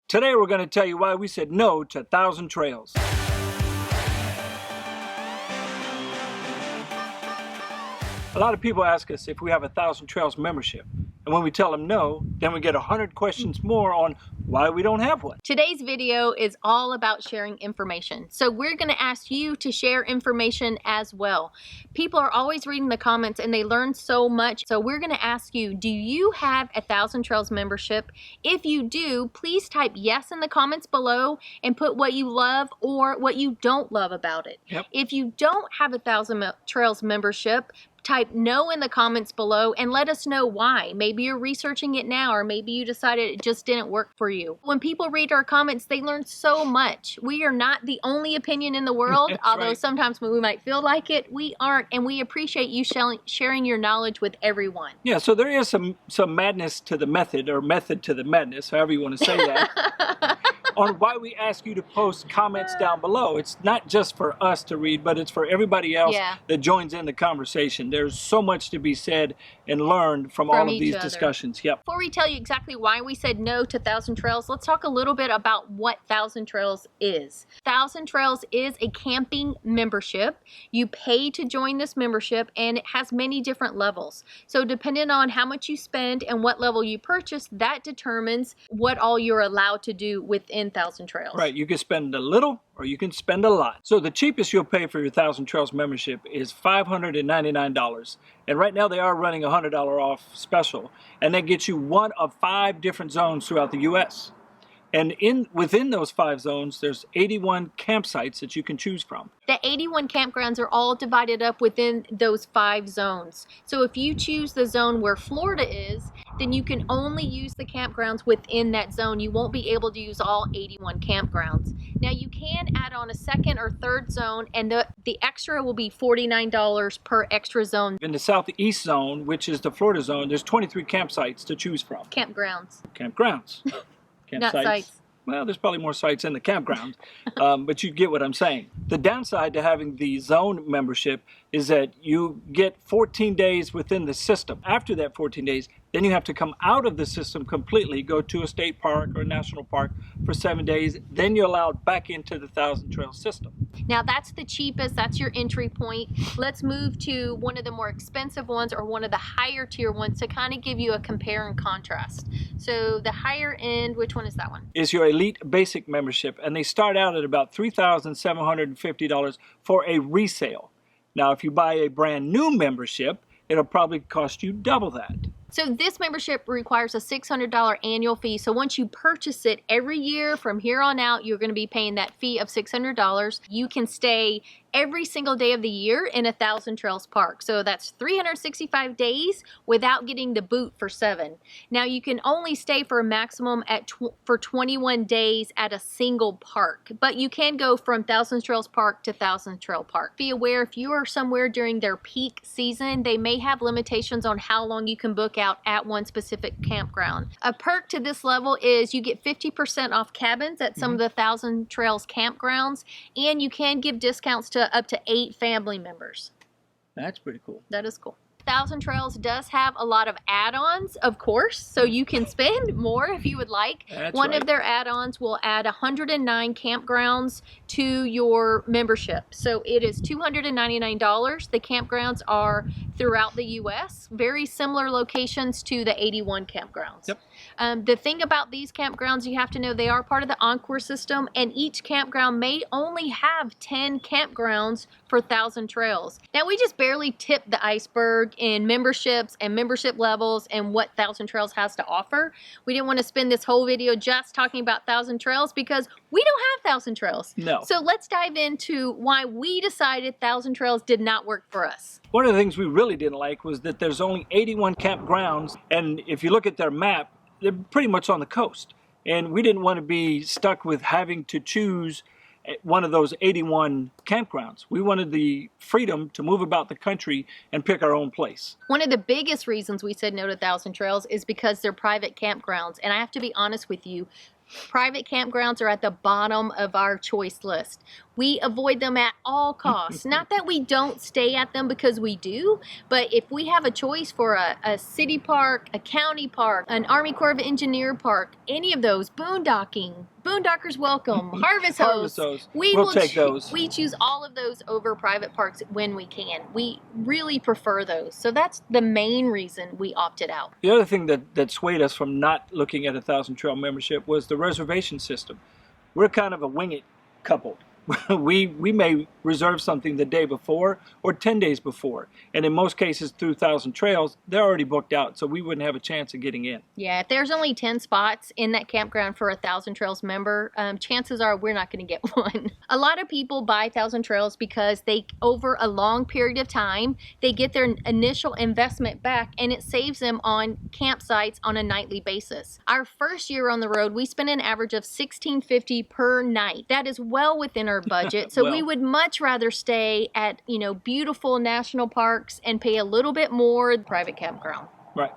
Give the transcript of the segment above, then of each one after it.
Today we're going to tell you why we said no to 1,000 Trails. A lot of people ask us if we have a 1,000 Trails membership. And when we tell them no, then we get 100 questions more on why we don't have one. Today's video is all about sharing information. So we're going to ask you to share information as well. People are always reading the comments and they learn so much. So we're going to ask you, do you have a 1,000 Trails membership? If you do, please type yes in the comments below and put what you love or what you don't love about it. Yep. If you don't have a 1,000 Trails membership, type no in the comments below and let us know why. Maybe you're researching it now, or maybe you decided it just didn't work for you. When people read our comments, they learn so much. We are not the only opinion in the world, although right. Sometimes we might feel like it. We aren't, and we appreciate you sharing your knowledge with everyone. Yeah, so there is some madness to the method, or method to the madness, however you want to say that. On why we ask you to post comments down below. It's not just for us to read, but it's for everybody else that joins in the conversation. There's so much to be said and learned from all of these discussions. Yep. Before we tell you exactly why we said no to 1,000 Trails, let's talk a little bit about what 1,000 Trails is. 1,000 Trails is a camping membership. You pay to join this membership, and it has many different levels. So depending on how much you spend and what level you purchase, that determines what all you're allowed to do within 1,000 Trails. Right, you can spend a little or you can spend a lot. So the cheapest you'll pay for your 1,000 Trails membership is $599. And right now they are running a $100 off special. And that gets you one of 5 different zones throughout the U.S. And within those 5 zones, there's 81 campsites that you can choose from. The 81 campgrounds are all divided up within those 5 zones. So if you choose the zone where Florida is, then you can only use the campgrounds within that zone. You won't be able to use all 81 campgrounds. Now you can add on a second or third zone, and the extra will be $49 per extra zone. In the southeast zone, which is the Florida zone, there's 23 campsites to choose from. Campgrounds. Campgrounds. Not sites. Well, there's probably more sites in the campground, but you get what I'm saying. The downside to having the zone membership is that you get 14 days within the system. After that 14 days, then you have to come out of the system completely, go to a state park or a national park for 7 days. Then you're allowed back into the 1,000 Trail system. Now that's the cheapest, that's your entry point. Let's move to one of the more expensive ones, or one of the higher tier ones, to kind of give you a compare and contrast. So the higher end, which one is that one? Is your Elite Basic membership, and they start out at about $3,750 for a resale. Now if you buy a brand new membership, it'll probably cost you double that. So this membership requires a $600 annual fee. So once you purchase it every year from here on out, you're going to be paying that fee of $600. You can stay every single day of the year in a 1,000 Trails park. So that's 365 days without getting the boot for 7. Now you can only stay for a maximum for 21 days at a single park, but you can go from 1,000 Trails Park to 1,000 Trail Park. Be aware, if you are somewhere during their peak season, they may have limitations on how long you can book out at one specific campground. A perk to this level is you get 50% off cabins at some of the 1,000 Trails campgrounds, and you can give discounts to up to 8 family members. That's pretty cool. That is cool. 1,000 Trails does have a lot of add-ons, of course, so you can spend more if you would like. One of their add-ons will add 109 campgrounds to your membership. So it is $299. The campgrounds are throughout the U.S., very similar locations to the 81 campgrounds. Yep. The thing about these campgrounds, you have to know they are part of the Encore system, and each campground may only have 10 campgrounds for 1,000 Trails. Now we just barely tipped the iceberg in memberships and membership levels and what 1,000 Trails has to offer. We didn't want to spend this whole video just talking about 1,000 Trails because we don't have 1,000 Trails. No. So let's dive into why we decided 1,000 Trails did not work for us. One of the things we really didn't like was that there's only 81 campgrounds, and if you look at their map, they're pretty much on the coast. And we didn't want to be stuck with having to choose one of those 81 campgrounds. We wanted the freedom to move about the country and pick our own place. One of the biggest reasons we said no to 1,000 Trails is because they're private campgrounds. And I have to be honest with you, Private campgrounds are at the bottom of our choice list. We avoid them at all costs. Not that we don't stay at them, because we do, but if we have a choice for a city park, a county park, an Army Corps of Engineer park, any of those, boondocking, Boondockers Welcome, Harvest Hose, we'll take those. We choose all of those over private parks when we can. We really prefer those. So that's the main reason we opted out. The other thing that swayed us from not looking at a 1,000 Trail membership was the reservation system. We're kind of a wing it couple. We may reserve something the day before or 10 days before. And in most cases through 1,000 Trails, they're already booked out, so we wouldn't have a chance of getting in. Yeah, if there's only 10 spots in that campground for a 1,000 Trails member, chances are we're not going to get one. A lot of people buy 1,000 Trails because over a long period of time, they get their initial investment back, and it saves them on campsites on a nightly basis. Our first year on the road, we spent an average of $1,650 per night. That is well within our budget. So we would much rather stay at, beautiful national parks and pay a little bit more at private campground. Right.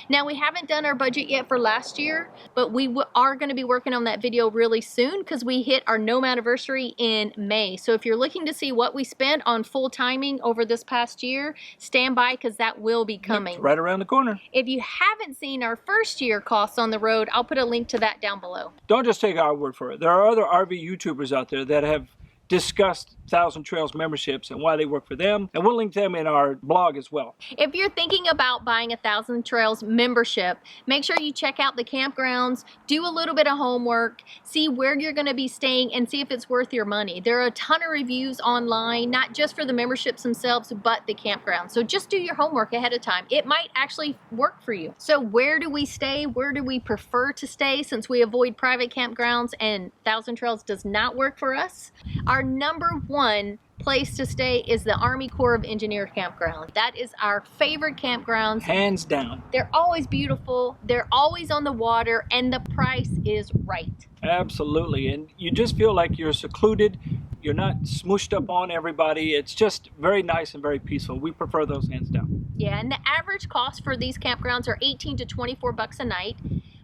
Now, we haven't done our budget yet for last year, but we are going to be working on that video really soon, because we hit our NOME anniversary in May. So if you're looking to see what we spent on full timing over this past year, stand by, because that will be coming. It's right around the corner. If you haven't seen our first year costs on the road, I'll put a link to that down below. Don't just take our word for it. There are other RV YouTubers out there that have discussed 1,000 Trails memberships and why they work for them, and we'll link them in our blog as well. If you're thinking about buying a 1,000 Trails membership, make sure you check out the campgrounds, do a little bit of homework, see where you're going to be staying, and see if it's worth your money. There are a ton of reviews online, not just for the memberships themselves, but the campground. So just do your homework ahead of time. It might actually work for you. So where do we stay? Where do we prefer to stay, since we avoid private campgrounds and 1,000 Trails does not work for us? Our number one place to stay is the Army Corps of Engineer campground. That is our favorite campgrounds. Hands down. They're always beautiful, they're always on the water, and the price is right. Absolutely, and you just feel like you're secluded. You're not smooshed up on everybody. It's just very nice and very peaceful. We prefer those hands down. Yeah, and the average cost for these campgrounds are $18 to $24 a night.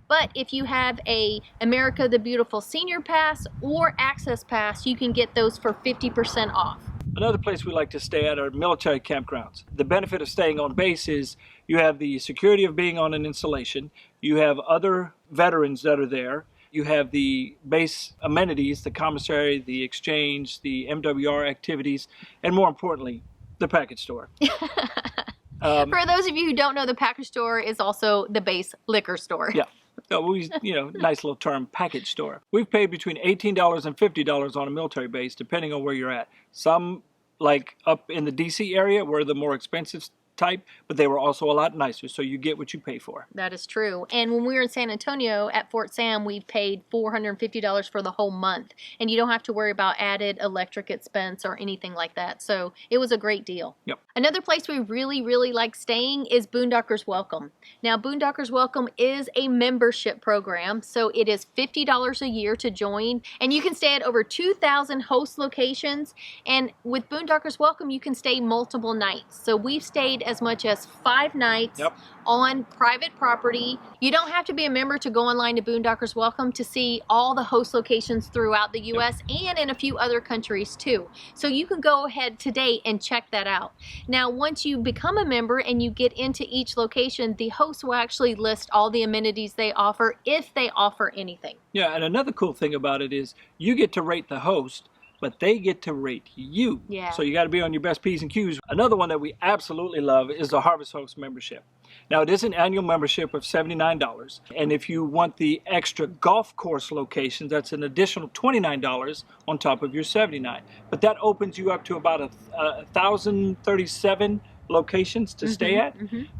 But if you have a America the Beautiful Senior Pass or Access Pass, you can get those for 50% off. Another place we like to stay at are military campgrounds. The benefit of staying on base is you have the security of being on an installation. You have other veterans that are there. You have the base amenities, the commissary, the exchange, the MWR activities, and more importantly, the package store. For those of you who don't know, the package store is also the base liquor store. Yeah. Nice little term, package store. We've paid between $18 and $50 on a military base, depending on where you're at. Some, like up in the DC area, were the more expensive type, but they were also a lot nicer, so you get what you pay for. That is true. And when we were in San Antonio at Fort Sam, we paid $450 for the whole month, and you don't have to worry about added electric expense or anything like that. So it was a great deal. Yep. Another place we really, really like staying is Boondockers Welcome. Now, Boondockers Welcome is a membership program, so it is $50 a year to join, and you can stay at over 2,000 host locations. And with Boondockers Welcome, you can stay multiple nights. So we've stayed as much as 5 nights on private property. You don't have to be a member to go online to Boondockers Welcome to see all the host locations throughout the U.S. and in a few other countries too. So you can go ahead today and check that out. Now, once you become a member and you get into each location, the host will actually list all the amenities they offer, if they offer anything. Yeah, and another cool thing about it is you get to rate the host, but they get to rate you. Yeah. So you got to be on your best P's and Q's. Another one that we absolutely love is the Harvest Host membership. Now, it is an annual membership of $79, and if you want the extra golf course locations, that's an additional $29 on top of your $79. But that opens you up to about 1,037 locations to stay at,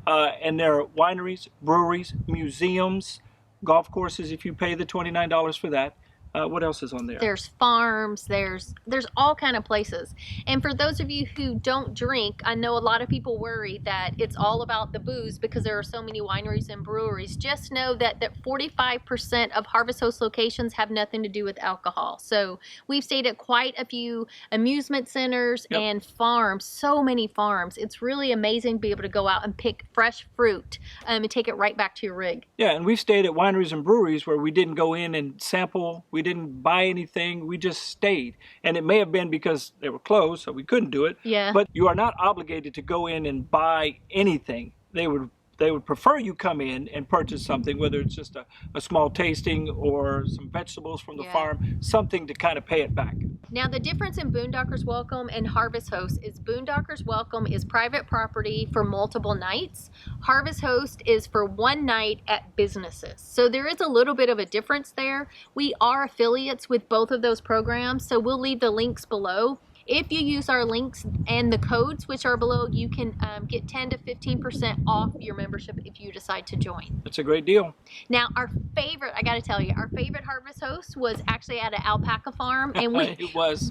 and there are wineries, breweries, museums, golf courses if you pay the $29 for that. What else is on there? There's farms, there's all kind of places. And for those of you who don't drink, I know a lot of people worry that it's all about the booze because there are so many wineries and breweries. Just know that 45% of Harvest Host locations have nothing to do with alcohol. So we've stayed at quite a few amusement centers and farms, so many farms. It's really amazing to be able to go out and pick fresh fruit and take it right back to your rig. Yeah, and we've stayed at wineries and breweries where we didn't go in and sample, we didn't buy anything, we just stayed. And it may have been because they were closed, so we couldn't do it. Yeah. But you are not obligated to go in and buy anything. They would prefer you come in and purchase something, whether it's just a small tasting or some vegetables from the farm, something to kind of pay it back. Now, the difference in Boondockers Welcome and Harvest Host is Boondockers Welcome is private property for multiple nights. Harvest Host is for one night at businesses. So there is a little bit of a difference there. We are affiliates with both of those programs, so we'll leave the links below. If you use our links and the codes which are below, you can get 10 to 15% off your membership if you decide to join. That's a great deal. Now, our favorite, I got to tell you, our favorite Harvest Host was actually at an alpaca farm. And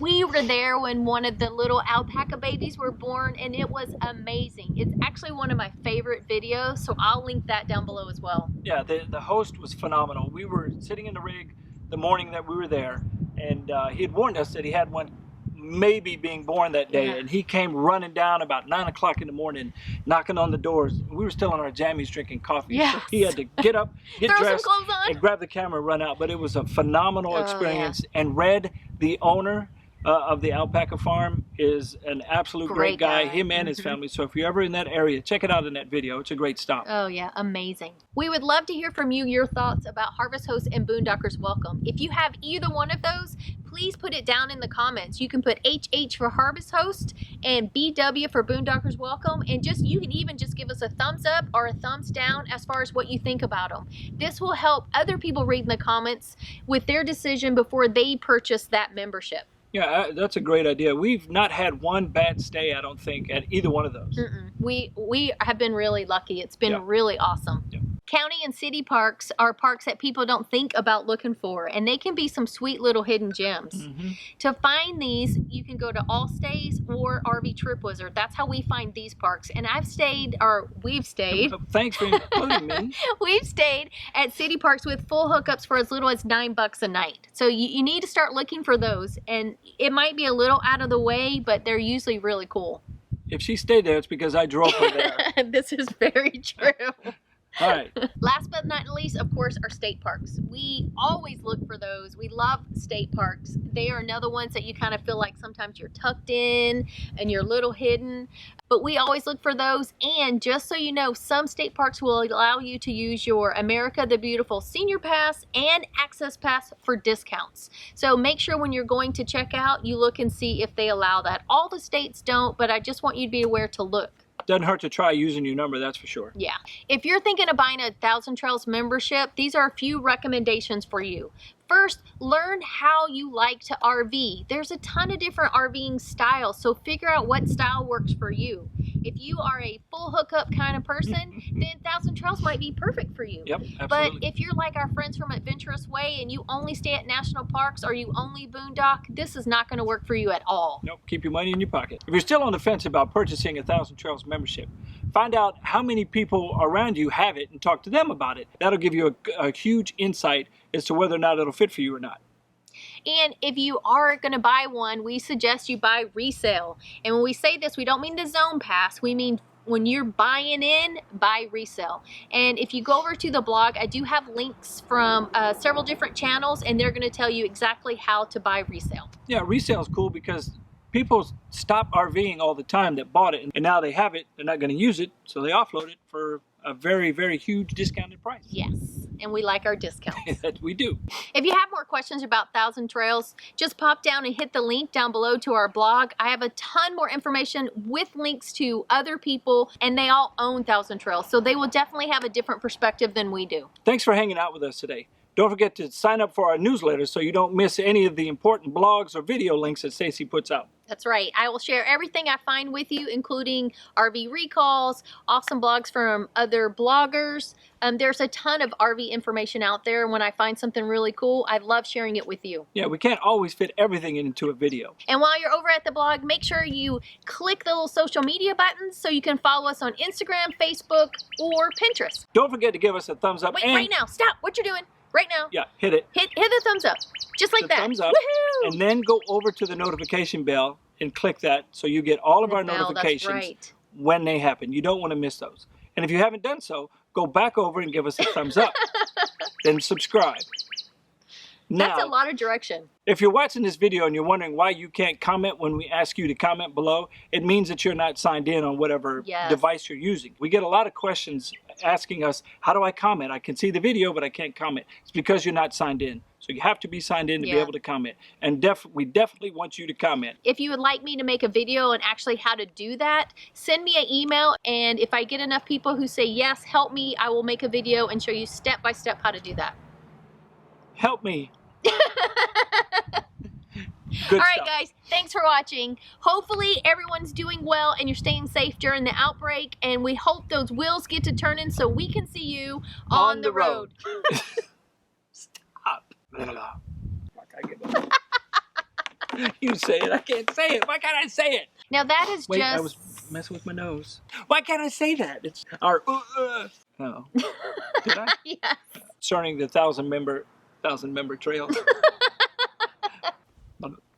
we were there when one of the little alpaca babies were born, and it was amazing. It's actually one of my favorite videos, so I'll link that down below as well. Yeah, the host was phenomenal. We were sitting in the rig the morning that we were there, and he had warned us that he had one maybe being born that day, and he came running down about 9 o'clock in the morning, knocking on the doors. We were still in our jammies drinking coffee, so he had to get up, get dressed, and grab the camera and run out. But it was a phenomenal experience. And Red, the owner of the alpaca farm, is an absolute great guy, him and his family. So if you're ever in that area, check it out in that video. It's a great stop. Oh yeah, amazing. We would love to hear from you, your thoughts about Harvest Host and Boondockers Welcome. If you have either one of those, please put it down in the comments. You can put HH for Harvest Host and BW for Boondockers Welcome, and you can even just give us a thumbs up or a thumbs down as far as what you think about them. This will help other people read in the comments with their decision before they purchase that membership. Yeah, that's a great idea. We've not had one bad stay, I don't think, at either one of those. We have been really lucky. It's been really awesome. County and city parks are parks that people don't think about looking for, and they can be some sweet little hidden gems. To find these, you can go to All Stays or RV Trip Wizard. That's how we find these parks. And we've stayed. Thanks for including me. We've stayed at city parks with full hookups for as little as $9 a night. So you need to start looking for those, and it might be a little out of the way, but they're usually really cool. If she stayed there, it's because I drove her there. This is very true. All right. Last but not least, of course, are state parks. We always look for those. We love state parks. They are another ones that you kind of feel like sometimes you're tucked in and you're a little hidden. But we always look for those. And just so you know, some state parks will allow you to use your America the Beautiful Senior Pass and Access Pass for discounts. So make sure when you're going to check out, you look and see if they allow that. All the states don't, but I just want you to be aware to look. Doesn't hurt to try using your number, that's for sure. Yeah. If you're thinking of buying a Thousand Trails membership, these are a few recommendations for you. First, learn how you like to RV. There's a ton of different RVing styles, so figure out what style works for you. If you are a full hookup kind of person, then Thousand Trails might be perfect for you. Yep, absolutely. But if you're like our friends from Adventurous Way and you only stay at national parks or you only boondock, this is not going to work for you at all. Nope, keep your money in your pocket. If you're still on the fence about purchasing a Thousand Trails membership, find out how many people around you have it and talk to them about it. That'll give you a huge insight as to whether or not it'll fit for you or not. And if you are going to buy one, we suggest you buy Resale. And when we say this, we don't mean the zone pass. We mean when you're buying in, buy Resale. And if you go over to the blog, I do have links from several different channels, and they're going to tell you exactly how to buy Resale. Yeah, Resale is cool because people stop RVing all the time that bought it, and now they have it, they're not going to use it, so they offload it for a very, very huge discounted price. Yes, and we like our discounts. We do. If you have more questions about Thousand Trails, just pop down and hit the link down below to our blog. I have a ton more information with links to other people, and they all own Thousand Trails, so they will definitely have a different perspective than we do. Thanks for hanging out with us today. Don't forget to sign up for our newsletter so you don't miss any of the important blogs or video links that Stacy puts out. That's right. I will share everything I find with you, including RV recalls, awesome blogs from other bloggers. There's a ton of RV information out there. When I find something really cool, I love sharing it with you. Yeah, we can't always fit everything into a video. And while you're over at the blog, make sure you click the little social media buttons so you can follow us on Instagram, Facebook, or Pinterest. Don't forget to give us a thumbs up. Wait, and right now. Stop what you're doing. Right now. Yeah, hit it. Hit the thumbs up. Just like The that. thumbs up. Woohoo! And then go over to the notification bell and click that so you get all of our notifications right. when they happen. You don't want to miss those. And if you haven't done so, go back over and give us a thumbs up. Then subscribe. Now, That's a lot of direction. if you're watching this video and you're wondering why you can't comment when we ask you to comment below, it means that you're not signed in on whatever Yes. device you're using. We get a lot of questions asking us, how do I comment? I can see the video, but I can't comment. It's because you're not signed in. So you have to be signed in to be Yeah. able to comment. And we definitely want you to comment. If you would like me to make a video on actually how to do that, send me an email, and if I get enough people who say yes, help me, I will make a video and show you step by step how to do that. Help me. Good All right, stuff. guys, thanks for watching. Hopefully everyone's doing well and you're staying safe during the outbreak, and we hope those wheels get to turning so we can see you on the road. Stop. Fuck, I give up. You say it, I can't say it. Why can't I say it? Now that is Wait, just... I was messing with my nose. Why can't I say that? It's our no. Did I? Yes. Concerning the 1,000 member trails.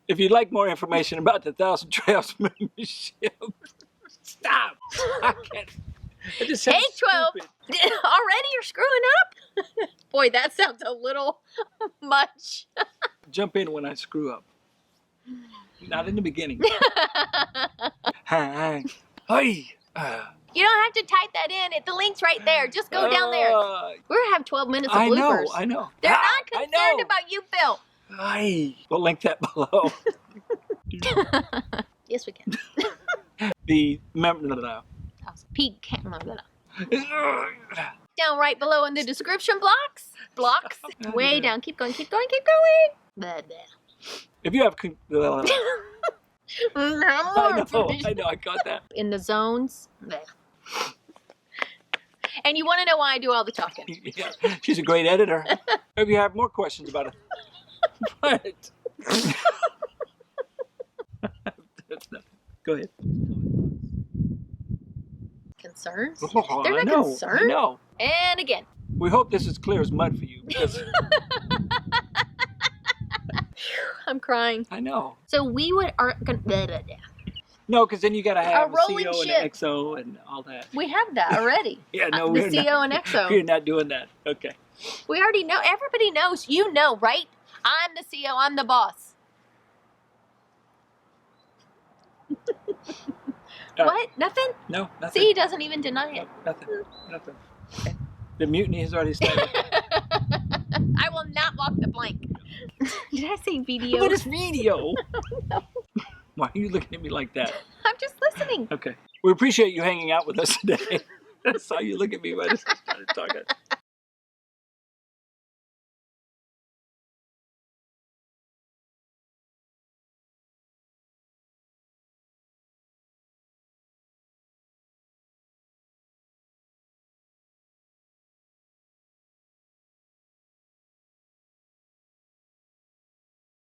If you'd like more information about the 1,000 Trails membership, stop. I can't. It just sounds Take 12. stupid. Already you're screwing up? Boy, that sounds a little much. Jump in when I screw up. Not in the beginning. Hi. Hi. You don't have to type that in. The link's right there. Just go down there. We're going to have 12 minutes of bloopers. I know. They're not concerned about you, Phil. Hi. We'll link that below. Yes, we can. The member. Peak. Down right below in the description blocks. Way down. Keep going. Blah, blah. If you have. I I know. I got that. In the zones. Blah. And you want to know why I do all the talking. Yeah, she's a great editor. If you have more questions about it. What? That's nothing. Go ahead. Concerns? Oh, They're I not know. concerned. I know. And again. We hope this is clear as mud for you because I'm crying. I know. So we would... No, because then you got to have A a rolling CO and ship. an XO and all that. We have that already. Yeah, no, The we're CO not. and XO. We're not doing that. Okay. We already know. Everybody knows. You know, right? I'm the CO. I'm the boss. What? Nothing? No, nothing. See, he doesn't even deny it. Nothing. Okay. The mutiny has already started. I will not walk the plank. Did I say video? What is video? Why are you looking at me like that? I'm just listening. Okay. We appreciate you hanging out with us today. I saw you look at me when I started talking.